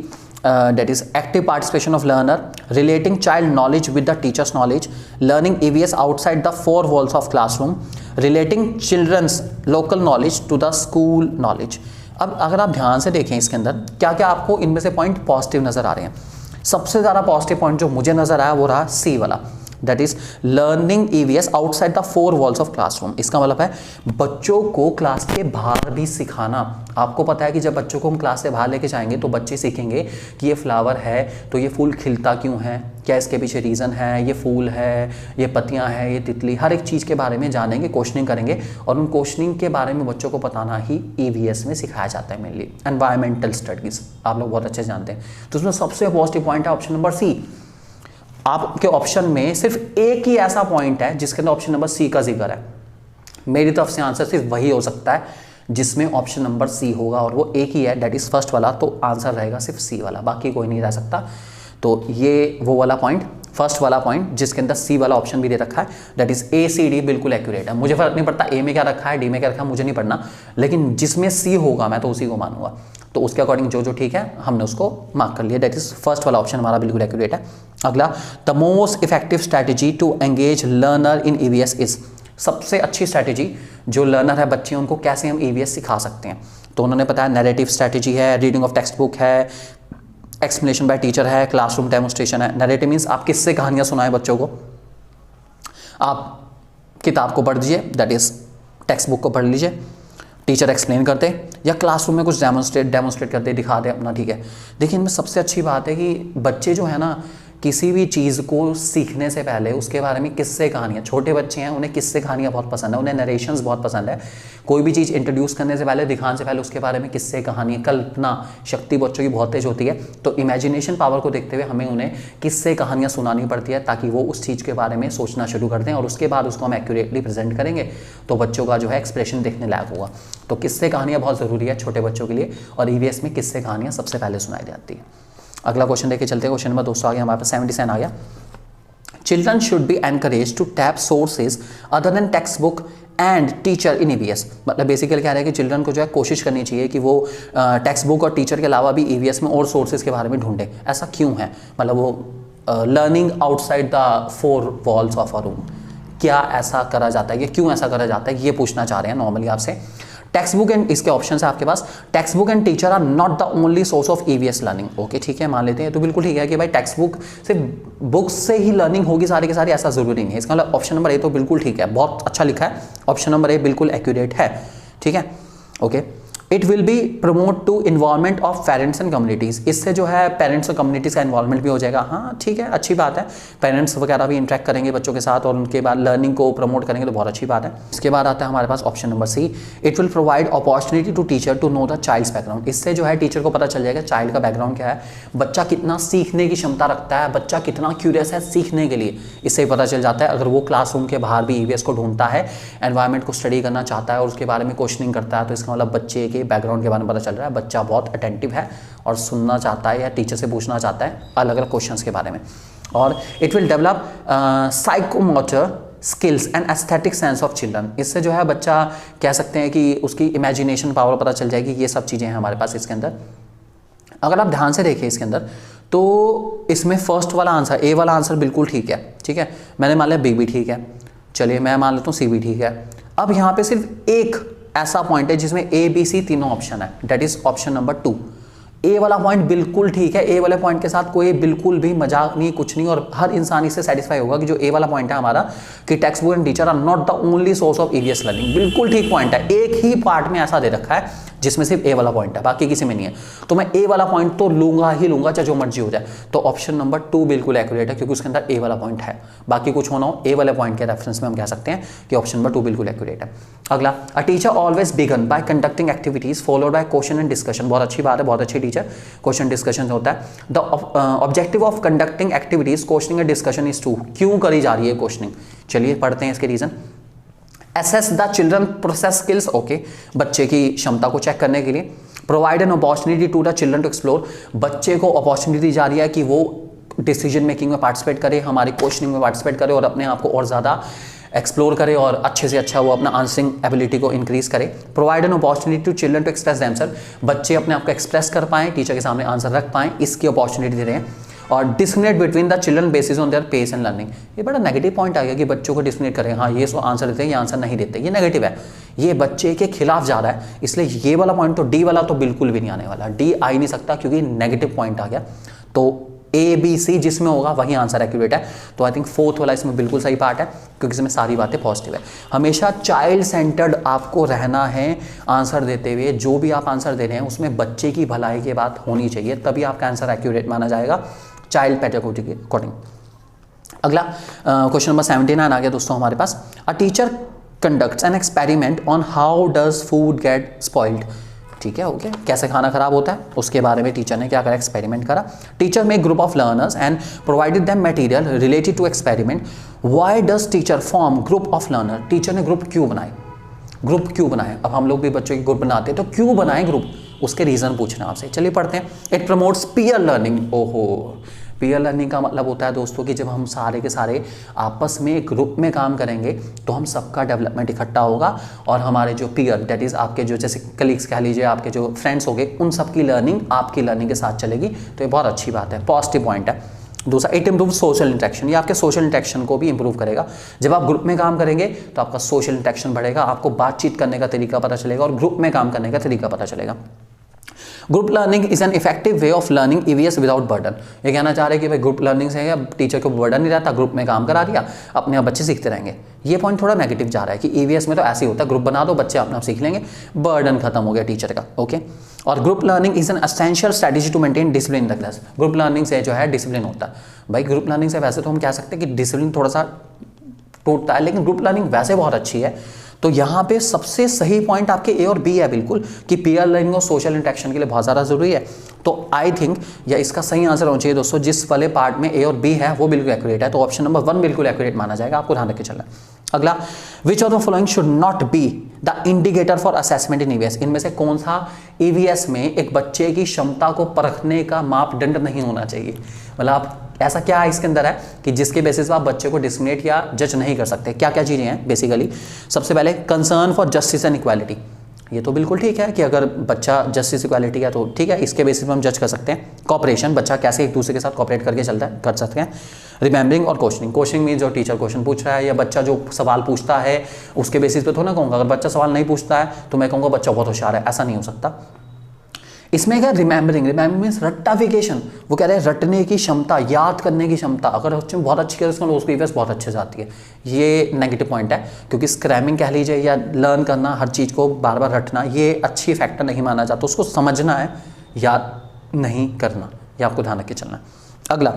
S1: that is active participation of learner, relating child knowledge with the teacher's knowledge, learning EVS outside the 4 walls of classroom, relating children's local knowledge to the school knowledge। अब अगर आप ध्यान से देखें इसके अंदर क्या क्या आपको इनमें से पॉइंट पॉजिटिव नज़र आ रहे हैं। सबसे ज़्यादा पॉजिटिव पॉइंट जो मुझे नज़र आया वो रहा सी वाला, that is learning EVS outside the 4 walls of classroom. इसका मतलब है बच्चों को क्लास के बाहर भी सिखाना। आपको पता है कि जब बच्चों को हम क्लास से बाहर लेके जाएंगे तो बच्चे सीखेंगे कि ये फ्लावर है तो ये फूल खिलता क्यों है, क्या इसके पीछे रीज़न है, ये फूल है, ये पत्तियां हैं, ये तितली, हर एक चीज़ के बारे में जानेंगे, क्वेश्चनिंग करेंगे और उन क्वेश्चनिंग के बारे में बच्चों को बताना ही ईवीएस में सिखाया जाता है। मेनली एनवायरमेंटल स्टडीज़ आप लोग बहुत अच्छे से जानते हैं। तो उसमें सबसे पॉजिटिव पॉइंट है ऑप्शन नंबर सी। आपके ऑप्शन में सिर्फ एक ही ऐसा पॉइंट है जिसके अंदर ऑप्शन नंबर सी का जिक्र है। मेरी तरफ से आंसर सिर्फ वही हो सकता है जिसमें ऑप्शन नंबर सी होगा और वो एक ही है, दैट इज फर्स्ट वाला। तो आंसर रहेगा सिर्फ सी वाला, बाकी कोई नहीं रह सकता। तो ये वो वाला पॉइंट, फर्स्ट वाला पॉइंट जिसके अंदर सी वाला ऑप्शन भी दे रखा है, that is A C D, बिल्कुल एक्यूरेट है। मुझे फर्क नहीं पड़ता ए में क्या रखा है, डी में क्या रखा है, मुझे नहीं पढ़ना, लेकिन जिसमें सी होगा मैं तो उसी को मानूंगा। तो उसके अकॉर्डिंग जो जो ठीक है हमने उसको मार्क कर लिया। दैट इज फर्स्ट वाला ऑप्शन हमारा बिल्कुल एक्यूरेट है। अगला, the most effective strategy to engage learner in EVS is, सबसे अच्छी स्ट्रैटेजी जो लर्नर है बच्चे उनको कैसे हम ईवीएस सिखा सकते हैं। तो उन्होंने बताया नैरेटिव स्ट्रैटेजी है, रीडिंग ऑफ टेक्स्ट बुक है, एक्सप्लेनेशन बाय टीचर है, क्लासरूम डेमोस्ट्रेशन है। नैरेटिव मीन्स आप किससे कहानियां सुनाएं बच्चों को, आप किताब को पढ़ दीजिए, दैट इज टेक्स्ट बुक को पढ़ लीजिए, टीचर एक्सप्लेन करते या क्लासरूम में कुछ डेमोस्ट्रेट करते दिखा दे अपना, ठीक है। देखिए इनमें सबसे अच्छी बात है कि बच्चे जो है ना किसी भी चीज़ को सीखने से पहले उसके बारे में किस्से कहानियाँ, छोटे बच्चे हैं उन्हें किस्से कहानियाँ बहुत पसंद है, उन्हें नरेशंस बहुत पसंद है। कोई भी चीज़ इंट्रोड्यूस करने से पहले, दिखाने से पहले उसके बारे में किस्से कहानियाँ, कल्पना शक्ति बच्चों की बहुत तेज होती है। तो इमेजिनेशन पावर को देखते हुए हमें उन्हें किस्से कहानियाँ सुनानी पड़ती है ताकि वो उस चीज़ के बारे में सोचना शुरू कर दें और उसके बाद उसको हम एक्यूरेटली प्रेजेंट करेंगे तो बच्चों का जो है एक्सप्रेशन देखने लायक होगा। तो किस्से कहानियाँ बहुत ज़रूरी है छोटे बच्चों के लिए और ईवीएस में किस्से कहानियाँ सबसे पहले सुनाई जाती है। अगला क्वेश्चन देखे चलते हैं। क्वेश्चन नंबर 200 आ गया हमारे पास, 77 आ गया। Children should be encourage to tap sources other than text book and teacher in EVS. मतलब बेसिकली क्या है कि चिल्ड्रन को जो है कोशिश करनी चाहिए कि वो टेक्स्ट बुक और टीचर के अलावा भी ईवीएस में और सोर्सेज के बारे में ढूंढे। ऐसा क्यों है? मतलब वो learning outside the four walls of a room, क्या ऐसा करा जाता है, ये क्यों ऐसा करा जाता है, ये पूछना चाह रहे हैं नॉर्मली आपसे। टेक्स्ट बुक एंड, इसके ऑप्शन है आपके पास, text book and teacher are not the only source of EVS learning. Okay ठीक है, मान लेते हैं। तो बिल्कुल ठीक है कि भाई टेक्स्ट बुक से, बुक्स से ही लर्निंग होगी सारी की सारी, ऐसा जरूरी नहीं है। इसका मतलब ऑप्शन नंबर ए तो बिल्कुल ठीक है, बहुत अच्छा लिखा है, ऑप्शन नंबर ए बिल्कुल एक्यूरेट है, ठीक है। Okay, it will be promote to involvement of parents and communities, इससे जो है पेरेंट्स और कम्युनिटीज़ का इन्वॉल्वमेंट भी हो जाएगा। हाँ ठीक है, अच्छी बात है, पेरेंट्स वगैरह भी इंटरेक्ट करेंगे बच्चों के साथ और उनके बाद लर्निंग को प्रमोट करेंगे तो बहुत अच्छी बात है। इसके बाद आता है हमारे पास option number C, it will provide opportunity to teacher to know the child's background, इससे जो है टीचर को पता चल जाएगा चाइल्ड का बैकग्राउंड क्या है, बच्चा कितना सीखने की क्षमता रखता है, बच्चा कितना क्यूरियस है सीखने के लिए, इससे पता चल जाता है। अगर वो क्लासरूम के बाहर भी ईवीएस को ढूंढता है, एनवायरनमेंट को स्टडी करना चाहता है और उसके बारे में क्वेश्चनिंग करता है, तो इसका मतलब बच्चे के बैकग्राउंड के बारे में चल रहा है, बच्चा बहुत अटेंटिव है और सुनना चाहता है या टीचर से पूछना चाहता है अलग अलग क्वेश्चंस के बारे में। और it will develop psychomotor skills and aesthetic sense of children, इससे जो है बच्चा कह सकते हैं कि उसकी इमेजिनेशन पावर पता चल जाएगी। ये सब चीज़ें हैं हमारे पास इसके अंदर। अगर आप ध्यान से देखें इसके अंदर तो इसमें फर्स्ट वाला आंसर, ए वाला आंसर बिल्कुल ठीक है, ठीक है। मैंने मान लिया बी भी ठीक है, चलिए मैं मान लेता हूँ सी भी ठीक है। अब यहाँ पे सिर्फ एक ऐसा पॉइंट है जिसमें ए बी सी तीनों ऑप्शन है, दैट इज ऑप्शन नंबर 2। ए वाला पॉइंट बिल्कुल ठीक है, ए वाले पॉइंट के साथ कोई बिल्कुल भी मजाक नहीं, कुछ नहीं, और हर इंसान इससे सेटिस्फाई होगा कि जो ए वाला पॉइंट है हमारा कि text book and teacher are not the only source of EVS learning, बिल्कुल ठीक पॉइंट है। एक ही पार्ट में ऐसा दे रखा है जिसमें सिर्फ ए वाला पॉइंट है, बाकी किसी में नहीं है, तो मैं ए वाला पॉइंट तो लूंगा ही लूंगा चाहे जो मर्जी हो जाए। तो ऑप्शन नंबर 2 बिल्कुल एक्यूरेट है क्योंकि उसके अंदर ए वाला पॉइंट है, बाकी कुछ होना हो ए वाले पॉइंट के रेफरेंस में हम कह सकते हैं कि ऑप्शन नंबर 2 बिल्कुल एक्यूरेट है। अगला, a teacher always begin by conducting activities followed by question and discussion, बहुत अच्छी बात है, बहुत अच्छी टीचर, क्वेश्चन डिस्कशन होता है। The objective of conducting activities questioning and discussion is to, क्यों करी जा रही है क्वेश्चनिंग, चलिए पढ़ते हैं इसके reason. Assess the children process skills, okay, बच्चे की क्षमता को चेक करने के लिए। Provide an opportunity to the children to explore, बच्चे को अपॉर्चुनिटी दी जा रही है कि वो डिसीजन मेकिंग में पार्टिसिपेट करे, हमारी क्वेश्चनिंग में पार्टिसिपेट करे और अपने आप को और ज़्यादा एक्सप्लोर करे और अच्छे से अच्छा वो अपना आंसरिंग एबिलिटी को इंक्रीज करे। Provide an opportunity to children to express themselves, बच्चे अपने आप को एक्सप्रेस कर पाएँ, टीचर के सामने आंसर रख पाएँ, इसकी अपॉर्चुनिटी दे रहे हैं। और discriminate between the children basis on their pace and learning, ये बड़ा नेगेटिव पॉइंट आ गया कि बच्चों को डिस्क्रिमिनेट करें, हाँ ये सो आंसर देते हैं, ये आंसर नहीं देते, ये नेगेटिव है, ये बच्चे के खिलाफ जा रहा है, इसलिए ये वाला पॉइंट तो डी वाला तो बिल्कुल भी नहीं आने वाला, डी आ ही नहीं सकता क्योंकि नेगेटिव पॉइंट आ गया। तो ए बी सी जिसमें होगा वही आंसर एक्यूरेट है। तो आई थिंक फोर्थ वाला इसमें बिल्कुल सही पार्ट है क्योंकि इसमें सारी बातें पॉजिटिव है। हमेशा चाइल्ड सेंटर्ड आपको रहना है आंसर देते हुए, जो भी आप आंसर दे रहे हैं उसमें बच्चे की भलाई की बात होनी चाहिए, तभी आपका आंसर एक्यूरेट माना जाएगा चाइल्ड पेडागोजी के अकॉर्डिंग। अगला क्वेश्चन नंबर 79 आ गया दोस्तों हमारे पास। A teacher conducts an experiment on how does food get spoiled, ठीक है, ओके, कैसे खाना खराब होता है उसके बारे में टीचर ने क्या करा, एक्सपेरिमेंट करा। Teacher made group of learners and provided them material related to experiment. Why does teacher form group of learner, teacher ने ग्रुप क्यों बनाए, ग्रुप क्यों बनाए। अब हम लोग भी बच्चों की ग्रुप बनाते हैं तो क्यों बनाए ग्रुप, उसके रीजन पूछना आपसे, चलिए पढ़ते हैं। इट प्रमोट्स पीयर लर्निंग, ओहो पीयर लर्निंग का मतलब होता है दोस्तों कि जब हम सारे के सारे आपस में एक ग्रुप में काम करेंगे तो हम सबका डेवलपमेंट इकट्ठा होगा और हमारे जो पीयर दैट इज़ आपके जो जैसे कलीग्स कह लीजिए, आपके जो फ्रेंड्स हो गए, उन सबकी लर्निंग आपकी लर्निंग के साथ चलेगी। तो ये बहुत अच्छी बात है, पॉजिटिव पॉइंट है। दूसरा, इट इम्प्रूव सोशल इंटरेक्शन, ये आपके सोशल इंटरेक्शन को भी इंप्रूव करेगा। जब आप ग्रुप में काम करेंगे तो आपका सोशल इंटरेक्शन बढ़ेगा, आपको बातचीत करने का तरीका पता चलेगा और ग्रुप में काम करने का तरीका पता चलेगा। Group learning is an effective way of learning EVS without burden. ये कहना चाह रहे हैं कि भाई ग्रुप लर्निंग से टीचर को बर्डन नहीं रहता, ग्रुप में काम करा दिया, अपने आप बच्चे सीखते रहेंगे। ये पॉइंट थोड़ा नेगेटिव जा रहा है कि ईवीएस में तो ऐसे ही होता है, ग्रुप बना दो, बच्चे अपने आप सीख लेंगे, बर्डन खत्म हो गया टीचर का। ओके, और group learning is an essential strategy to maintain discipline in the class. Group learning से जो है डिसिप्लिन होता है। भाई ग्रुप लर्निंग से वैसे तो हम कह सकते हैं कि डिसिप्लिन थोड़ा सा टूटता है, लेकिन ग्रुप लर्निंग वैसे बहुत अच्छी है। तो यहाँ पे सबसे सही पॉइंट आपके ए और बी है बिल्कुल, कि पीयर लर्निंग और सोशल इंटरेक्शन के लिए बहुत ज़्यादा जरूरी है। तो आई थिंक या इसका सही आंसर होना चाहिए दोस्तों, जिस वाले पार्ट में ए और बी है वो बिल्कुल एक्यूरेट है, तो ऑप्शन नंबर 1 बिल्कुल एक्यूरेट माना जाएगा, आपको ध्यान रख के चलना है। अगला, विच of the following should not be the indicator for assessment in EVS. इनमें से कौन सा ईवीएस में एक बच्चे की क्षमता को परखने का मापदंड नहीं होना चाहिए। मतलब आप ऐसा क्या है इसके अंदर है कि जिसके बेसिस पर आप बच्चे को डिस्क्रिमिनेट या जज नहीं कर सकते। क्या क्या चीज़ें हैं बेसिकली, सबसे पहले concern for justice and equality. ये तो बिल्कुल ठीक है कि अगर बच्चा जस्टिस इक्वालिटी है तो ठीक है, इसके बेसिस पर हम जज कर सकते हैं। कॉपरेशन, बच्चा कैसे एक दूसरे के साथ कॉपरेट करके चलता है, कर सकते हैं। रिमेंबरिंग और क्वेश्चनिंग, क्वेश्चनिंग में जो टीचर क्वेश्चन पूछ रहा है या बच्चा जो सवाल पूछता है उसके बेसिस पे तो ना कहूँगा। अगर बच्चा सवाल नहीं पूछता है तो मैं कहूँगा बच्चा बहुत होशियार है, ऐसा नहीं हो सकता। इसमें क्या रिमेंबरिंग, रिमेंबरिंग मीन्स रट्टाफिकेशन, वो कह रहे हैं रटने की क्षमता, याद करने की क्षमता। अगर बच्चे बहुत अच्छी करे उसकी ईवीएस बहुत अच्छे जाती है। ये नेगेटिव पॉइंट है, क्योंकि स्क्रैमिंग कह लीजिए या लर्न करना, हर चीज़ को बार बार रटना, ये अच्छी फैक्टर नहीं माना जाता। उसको समझना है, याद नहीं करना, ये आपको ध्यान रख के चलना है। अगला,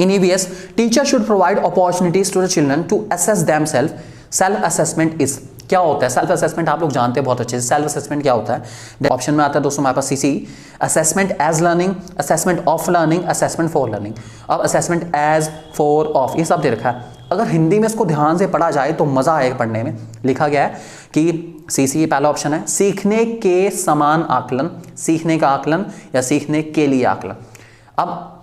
S1: in EVS teacher should provide opportunities to the children to assess themselves. Self assessment is, क्या होता है सेल्फ असेसमेंट, आप लोग जानते हैं बहुत अच्छे से। सेल्फ असेसमेंट क्या होता है, ऑप्शन में आता है दोस्तों हमारे पास CC, assessment as learning, assessment of learning, assessment for learning. अब असेसमेंट एज, फॉर, ऑफ, ये सब दे रखा है। अगर हिंदी में इसको ध्यान से पढ़ा जाए तो मजा आएगा पढ़ने में। लिखा गया है कि सीसी पहला ऑप्शन है, सीखने के समान आकलन, सीखने का आकलन या सीखने के लिए आकलन। अब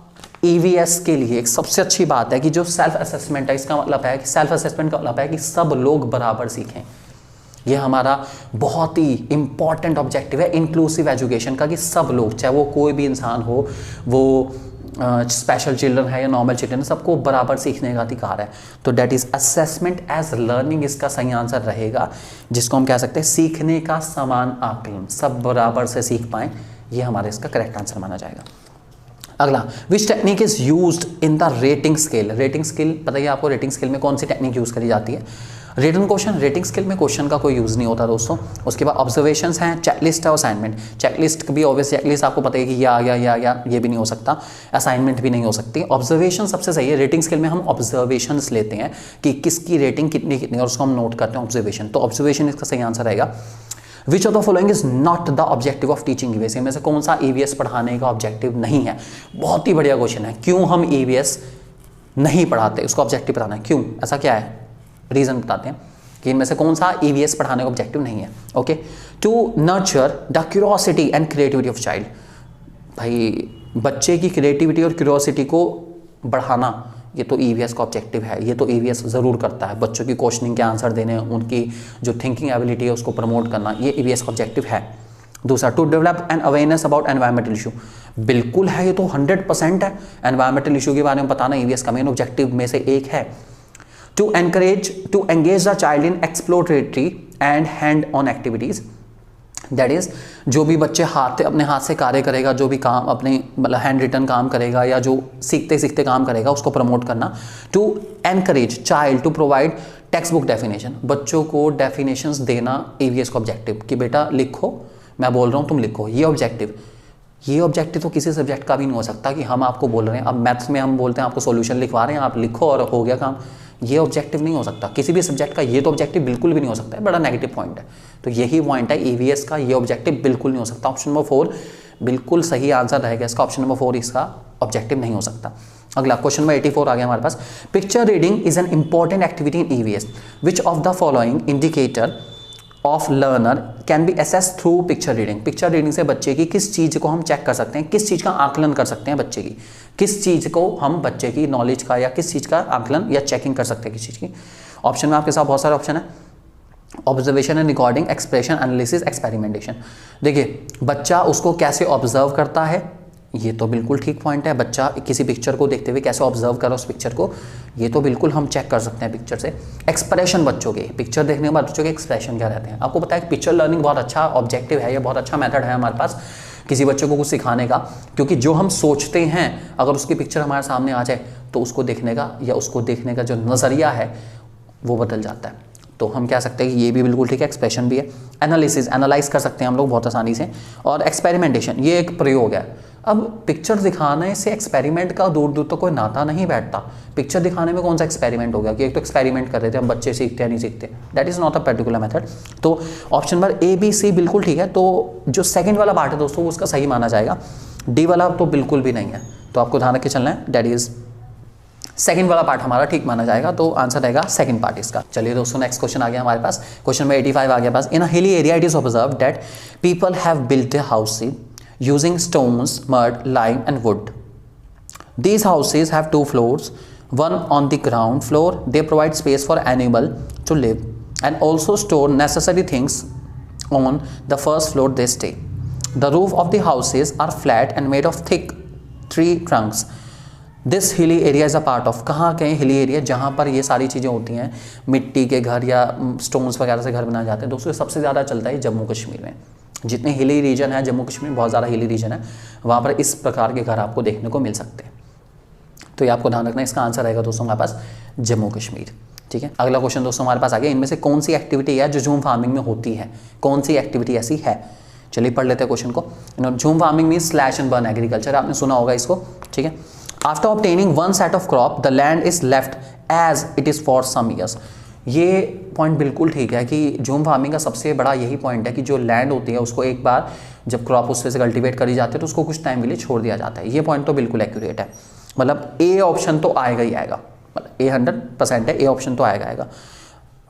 S1: ईवीएस के लिए एक सबसे अच्छी बात है कि जो सेल्फ असेसमेंट है, इसका मतलब है कि सेल्फ असेसमेंट का मतलब है कि सब लोग बराबर सीखें। ये हमारा बहुत ही इंपॉर्टेंट ऑब्जेक्टिव है इंक्लूसिव एजुकेशन का, कि सब लोग, चाहे वो कोई भी इंसान हो, वो स्पेशल चिल्ड्रन है या नॉर्मल चिल्ड्रन है, सबको बराबर सीखने का अधिकार है। तो that is assessment as learning इसका सही आंसर रहेगा, जिसको हम कह सकते हैं सीखने का समान आकलन, सब बराबर से सीख पाएं, ये हमारे इसका करेक्ट आंसर माना जाएगा। अगला, which technique is used in the rating scale. Rating scale बताइए आपको, रेटिंग स्केल में कौन सी टेक्निक यूज करी जाती है। रिटन क्वेश्चन, रेटिंग स्केल में क्वेश्चन का कोई यूज़ नहीं होता दोस्तों। उसके बाद ऑब्जर्वेशंस हैं, चेकलिस्ट है, असाइनमेंट। चेकलिस्ट भी ऑब्वियस, चेकलिस्ट आपको पता है कि ये आ गया, ये भी नहीं हो सकता, असाइनमेंट भी नहीं हो सकती। ऑब्जर्वेशन सबसे सही है। रेटिंग स्केल में हम ऑब्जर्वेशंस लेते हैं कि किसकी रेटिंग कितनी कितनी, और उसको हम नोट करते हैं ऑब्जर्वेशन। तो ऑब्जर्वेशन इसका सही आंसर रहेगा। विच of the following is not the objective of teaching EVS. इनमें से कौन सा ईवीएस पढ़ाने का ऑब्जेक्टिव नहीं है। बहुत ही बढ़िया क्वेश्चन है, क्यों हम ईवीएस नहीं पढ़ाते, उसको ऑब्जेक्टिव पढ़ाना है, क्यों, ऐसा क्या है, रीजन बताते हैं कि इनमें से कौन सा ईवीएस पढ़ाने का ऑब्जेक्टिव नहीं है। Okay, to nurture the curiosity and creativity of child. भाई बच्चे की क्रिएटिविटी और क्यूरियोसिटी को बढ़ाना, ये तो ईवीएस का ऑब्जेक्टिव है, ये तो ईवीएस ज़रूर करता है। बच्चों की क्वेश्चनिंग के आंसर देने, उनकी जो थिंकिंग एबिलिटी है उसको प्रमोट करना, ये ईवीएस का ऑब्जेक्टिव है। दूसरा, to develop an awareness about environmental issue. बिल्कुल है, ये तो 100% है। एनवायरमेंटल इशू के बारे में बताना ईवीएस का मेन ऑब्जेक्टिव में से एक है। To engage the child in exploratory and hand on activities, that is जो भी बच्चे अपने हाथ से कार्य करेगा, जो भी काम अपने मतलब हैंड रिटन काम करेगा या जो सीखते सीखते काम करेगा, उसको प्रमोट करना। To encourage child to provide text book definition, बच्चों को डेफिनेशंस देना ईवीएस का ऑब्जेक्टिव, कि बेटा लिखो, मैं बोल रहा हूँ तुम लिखो, ये ऑब्जेक्टिव। ये ऑब्जेक्टिव तो किसी सब्जेक्ट का भी नहीं हो सकता कि हम आपको बोल रहे हैं, अब मैथ्स में हम बोलते हैं आपको सॉल्यूशन लिखवा रहे हैं, आप लिखो और हो गया काम। ये ऑब्जेक्टिव नहीं हो सकता किसी भी सब्जेक्ट का, ये तो ऑब्जेक्टिव बिल्कुल भी नहीं हो सकता है, बड़ा नेगेटिव पॉइंट है। तो यही पॉइंट है ईवीएस का, ये ऑब्जेक्टिव बिल्कुल नहीं हो सकता। ऑप्शन नंबर 4 बिल्कुल सही आंसर रहेगा इसका, ऑप्शन नंबर 4 इसका ऑब्जेक्टिव नहीं हो सकता। अगला क्वेश्चन नंबर 84 आ गया हमारे पास। Picture reading is an important activity in EVS, which of the following indicator of learner can be assess through picture reading. Picture reading से बच्चे की किस चीज़ को हम चेक कर सकते हैं, किस चीज़ का आकलन कर सकते हैं बच्चे की, किस चीज़ को हम बच्चे की नॉलेज का या किस चीज़ का आकलन या चेकिंग कर सकते हैं किस चीज़ की। ऑप्शन में आपके साथ बहुत सारे ऑप्शन है, observation and recording, expression, analysis, experimentation. देखिए बच्चा उसको कैसे ऑब्जर्व करता है, ये तो बिल्कुल ठीक पॉइंट है। बच्चा किसी पिक्चर को देखते हुए कैसे ऑब्जर्व करा उस पिक्चर को, ये तो बिल्कुल हम चेक कर सकते हैं पिक्चर से। एक्सप्रेशन बच्चों के, पिक्चर देखने के बाद बच्चों के एक्सप्रेशन क्या रहते हैं। आपको पता है कि पिक्चर लर्निंग बहुत अच्छा ऑब्जेक्टिव है, ये बहुत अच्छा मेथड है हमारे पास किसी बच्चे को कुछ सिखाने का, क्योंकि जो हम सोचते हैं अगर उसकी पिक्चर हमारे सामने आ जाए तो उसको देखने का या उसको देखने का जो नज़रिया है वो बदल जाता है। तो हम कह सकते हैं कि ये भी बिल्कुल ठीक है, एक्सप्रेशन भी है। एनालिसिस, एनालाइज कर सकते हैं हम लोग बहुत आसानी से। और एक्सपेरिमेंटेशन, ये एक प्रयोग है। अब पिक्चर दिखाने से एक्सपेरिमेंट का दूर दूर तक कोई नाता नहीं बैठता। पिक्चर दिखाने में कौन सा एक्सपेरिमेंट हो गया कि एक तो एक्सपेरिमेंट कर रहे थे हम, बच्चे सीखते हैं नहीं सीखते, that is not a particular method. तो option number A B C बिल्कुल ठीक है। तो जो सेकंड वाला पार्ट है दोस्तों वो उसका सही माना जाएगा, डी वाला तो बिल्कुल भी नहीं है। तो आपको ध्यान रख के चलना है, दैट इज़ सेकंड वाला पार्ट हमारा ठीक माना जाएगा। तो आंसर रहेगा सेकंड पार्ट इसका। चलिए दोस्तों नेक्स्ट क्वेश्चन आ गया हमारे पास, क्वेश्चन नंबर 85 आ गया पास। इन अ hilly area it is observe that people have built their houses using stones, mud, lime and wood. These houses have 2 floors, one on the ground floor. They provide space for animal to live and also store necessary things on the first floor they stay. The roof of the houses are flat and made of thick tree trunks. This hilly area is a part of, कहाँ के hilly area जहाँ पर ये सारी चीज़ें होती हैं, मिट्टी के घर या स्टोन्स वगैरह से घर बनाए जाते हैं। दोस्तों सबसे ज़्यादा चलता है जम्मू कश्मीर में, जितने हिली रीजन है जम्मू कश्मीर में बहुत ज़्यादा हिली रीजन है, वहाँ पर इस प्रकार के घर आपको देखने को मिल सकते हैं। तो ये आपको ध्यान रखना है, इसका आंसर रहेगा दोस्तों हमारे पास जम्मू कश्मीर। ठीक है, अगला क्वेश्चन दोस्तों हमारे पास आ गया, इनमें से कौन सी एक्टिविटी है जो झूम फार्मिंग में होती है, कौन सी एक्टिविटी ऐसी है। चलिए पढ़ लेते हैं क्वेश्चन को। Jhum farming mean slash and burn agriculture, आपने सुना होगा इसको। ठीक है, after obtaining one set of crop the land is left as it is for some years. ये पॉइंट बिल्कुल ठीक है कि झूम फार्मिंग का सबसे बड़ा यही पॉइंट है कि जो लैंड होती है उसको एक बार जब क्रॉप उससे से कल्टीवेट करी जाती है तो उसको कुछ टाइम के लिए छोड़ दिया जाता है। ये पॉइंट तो बिल्कुल एक्यूरेट है, मतलब ए ऑप्शन तो आएगा ही आएगा, मतलब ए 100% है, ए ऑप्शन तो आएगा।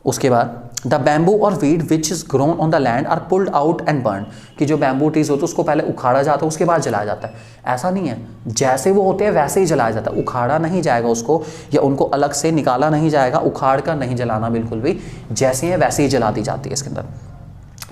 S1: उसके बाद द बैम्बू और weed which is grown on the land are pulled out and burn, कि जो बैम्बू ट्रीज होते हैं उसको पहले उखाड़ा जाता है उसके बाद जलाया जाता है। ऐसा नहीं है, जैसे वो होते हैं वैसे ही जलाया जाता है, उखाड़ा नहीं जाएगा उसको या उनको अलग से निकाला नहीं जाएगा, उखाड़ कर नहीं जलाना बिल्कुल भी, जैसे हैं वैसे ही जला दी जाती है इसके अंदर।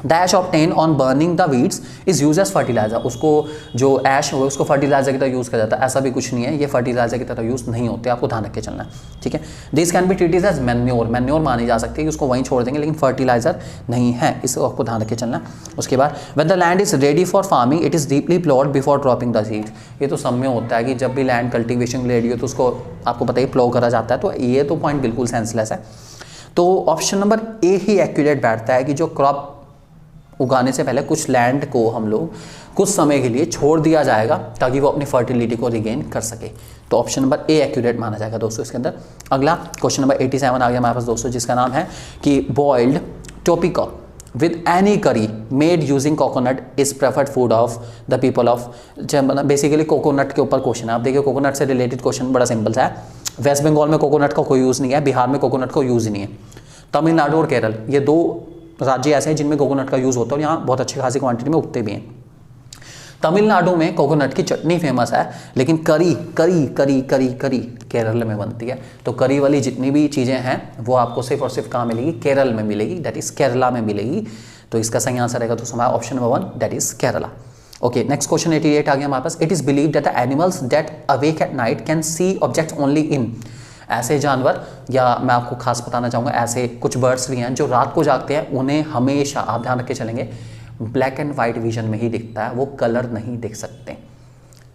S1: The ash obtain on burning the weeds is use as fertiliser, उसको जो ऐश हो उसको फर्टिलाइजर की तरह यूज़ किया जाता है। ऐसा भी कुछ नहीं है, ये फर्टिलाइजर की तरह यूज़ नहीं होते, आपको ध्यान रख के चलना है। ठीक है, this can be treated as manure, manure मानी जा सकती है कि उसको वहीं छोड़ देंगे, लेकिन फर्टिलाइजर नहीं है, इसको आपको ध्यान रख के चलना है। उसके बाद when the land is ready for farming it is deeply ploughed before dropping the seeds, ये तो सब में होता है कि जब भी लैंड कल्टिवेशन के लिए रेडी हो तो उसको आपको पता ही प्लो करा जाता है। तो ये तो पॉइंट बिल्कुल सेंसलेस है। तो ऑप्शन नंबर ए ही एक्यूरेट बैठता है कि जो क्रॉप उगाने से पहले कुछ लैंड को हम लोग कुछ समय के लिए छोड़ दिया जाएगा ताकि वो अपनी फर्टिलिटी को रिगेन कर सके। तो ऑप्शन नंबर ए एक्यूरेट माना जाएगा दोस्तों इसके अंदर। अगला क्वेश्चन नंबर 87 आ गया हमारे पास दोस्तों, जिसका नाम है कि बॉइल्ड टोपिका विद एनी करी made using coconut is preferred food of the people of, basically coconut के ऊपर क्वेश्चन है। आप देखिए कोकोनट से रिलेटेड क्वेश्चन बड़ा सिंपल सा है। वेस्ट बंगाल में कोकोनट का कोई यूज़ नहीं है, बिहार में कोकोनट का यूज़ नहीं है, तमिलनाडु और केरल ये 2 राज्य ऐसे हैं जिनमें कोकोनट का यूज़ होता है और यहाँ बहुत अच्छी खासी क्वांटिटी में उगते भी हैं। तमिलनाडु में कोकोनट की चटनी फेमस है, लेकिन करी करी करी करी करी केरल में बनती है। तो करी वाली जितनी भी चीज़ें हैं वो आपको सिर्फ और सिर्फ कहाँ मिलेगी, केरल में मिलेगी, दैट इज़ केरला में मिलेगी। तो इसका सही आंसर रहेगा तो हमारा option number 1 that is Kerala. Okay, next question 88 आ गया हमारे पास। It is believe that the animals that awake at night can see objects only in, ऐसे जानवर या मैं आपको खास बताना चाहूँगा ऐसे कुछ बर्ड्स भी हैं जो रात को जागते हैं, उन्हें हमेशा आप ध्यान रख के चलेंगे ब्लैक एंड वाइट विजन में ही दिखता है, वो कलर नहीं देख सकते।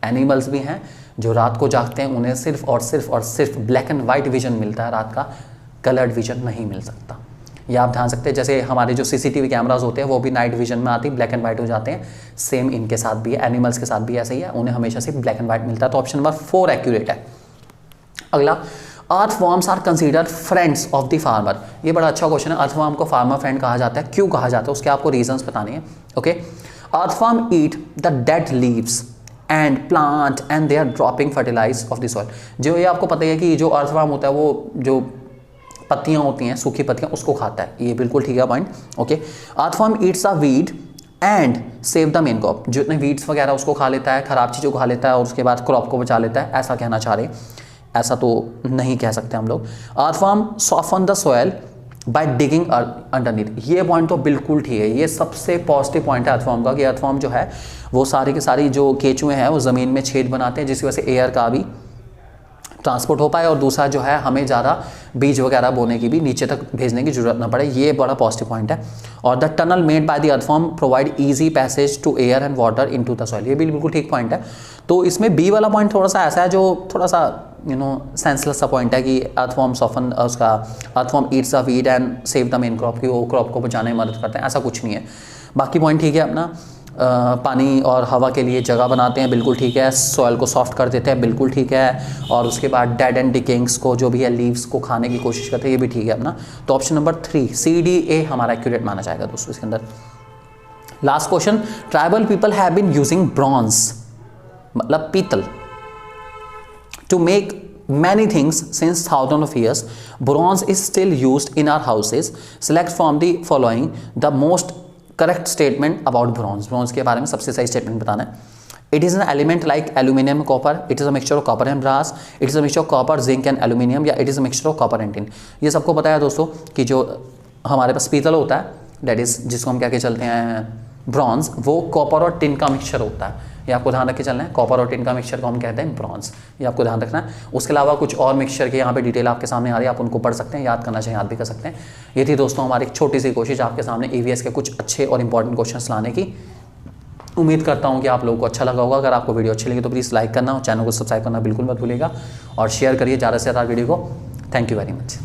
S1: एनिमल्स भी हैं जो रात को जागते हैं, उन्हें सिर्फ और सिर्फ ब्लैक एंड वाइट विजन मिलता है रात का, कलर्ड विजन नहीं मिल सकता। या आप ध्यान सकते हैं जैसे हमारे जो CCTV कैमराज होते हैं वो भी नाइट विजन में आती ब्लैक एंड वाइट हो जाते हैं, सेम इनके साथ भी है, एनिमल्स के साथ भी ऐसा ही है, उन्हें हमेशा सिर्फ ब्लैक एंड वाइट मिलता है। तो ऑप्शन नंबर 4 एक्यूरेट है। अगला, earthworms are considered friends of the farmer, ये बड़ा अच्छा क्वेश्चन है। अर्थवॉर्म को फार्मर फ्रेंड कहा जाता है, क्यों कहा जाता है उसके आपको रीजंस बताने हैं। Okay, earthworm eat the dead leaves and plant and they are dropping fertilise of the soil. जो ये आपको पता है कि जो अर्थवॉर्म होता है वो जो पत्तियाँ होती हैं, सूखी पत्तियाँ, उसको खाता है। ये बिल्कुल ठीक है point. Okay, earthworm Yeats a weed and save the main crop, जितने वीड्स वगैरह उसको खा लेता है, खराब चीज़ों को खा लेता है और उसके बाद क्रॉप को बचा लेता है, ऐसा कहना चाह रहे हैं। ऐसा तो नहीं कह सकते हम लोग। Earthworm soften the soil by digging underneath, ये पॉइंट तो बिल्कुल ठीक है। ये सबसे पॉजिटिव पॉइंट है अर्थवर्म का कि अर्थवर्म जो है वो सारी की सारी जो केचुए हैं वो ज़मीन में छेद बनाते हैं, जिसकी वजह से एयर का भी ट्रांसपोर्ट हो पाए और दूसरा जो है हमें ज़्यादा बीज वगैरह बोने की भी नीचे तक भेजने की जरूरत ना पड़े। ये बड़ा पॉजिटिव पॉइंट है। और the tunnel made by the earthworm provide easy passage to air and water into the soil, ये भी बिल्कुल ठीक पॉइंट है। तो इसमें बी वाला पॉइंट थोड़ा सा ऐसा है जो थोड़ा सा सेंसलेस सा पॉइंट है कि अर्थवर्म सॉफ्टन उसका earthworm eats the weed and save the main crop, की वो क्रॉप को बचाने में मदद करते हैं, ऐसा कुछ नहीं है। बाकी पॉइंट ठीक है अपना। पानी और हवा के लिए जगह बनाते हैं, बिल्कुल ठीक है। सॉइल को सॉफ्ट कर देते हैं, बिल्कुल ठीक है। और उसके बाद डेड एंड डिकेइंग्स को जो भी है लीव्स को खाने की कोशिश करते हैं, ये भी ठीक है अपना। तो ऑप्शन नंबर 3 CDA हमारा एक्यूरेट माना जाएगा दोस्तों इसके अंदर। Last question, tribal people have been using bronze मतलब पीतल to make many things since thousands of years. Bronze is still used in our houses. Select from the following the most correct statement about bronze. Bronze के बारे में सबसे सही statement बताना है। It is an element like aluminium, copper. It is a mixture of copper and brass. It is a mixture of copper, zinc and aluminium. या it is a mixture of copper and tin. ये सबको पता है दोस्तों कि जो हमारे पास पीतल होता है, that is जिसको हम क्या के चलते हैं ब्रॉन्ज, वो कॉपर और टिन का मिक्सचर होता है। ये आपको ध्यान रख के चलना है। कॉपर और टिन का मिक्सचर को हम कहते हैं ब्रॉन्ज, ये आपको ध्यान रखना है। उसके अलावा कुछ और मिक्सचर के यहाँ पे डिटेल आपके सामने आ रही है, आप उनको पढ़ सकते हैं, याद करना चाहिए, याद भी कर सकते हैं। ये थी दोस्तों हमारी एक छोटी सी कोशिश आपके सामने EVS के कुछ अच्छे और इंपॉर्टेंट क्वेश्चंस लाने की। उम्मीद करता हूँ कि आप लोगों को अच्छा लगा होगा। अगर आपको वीडियो अच्छी लगी तो प्लीज़ लाइक करना और चैनल को सब्सक्राइब करना बिल्कुल मत भूलिएगा और शेयर करिए ज़्यादा से ज़्यादा वीडियो को। Thank you very much.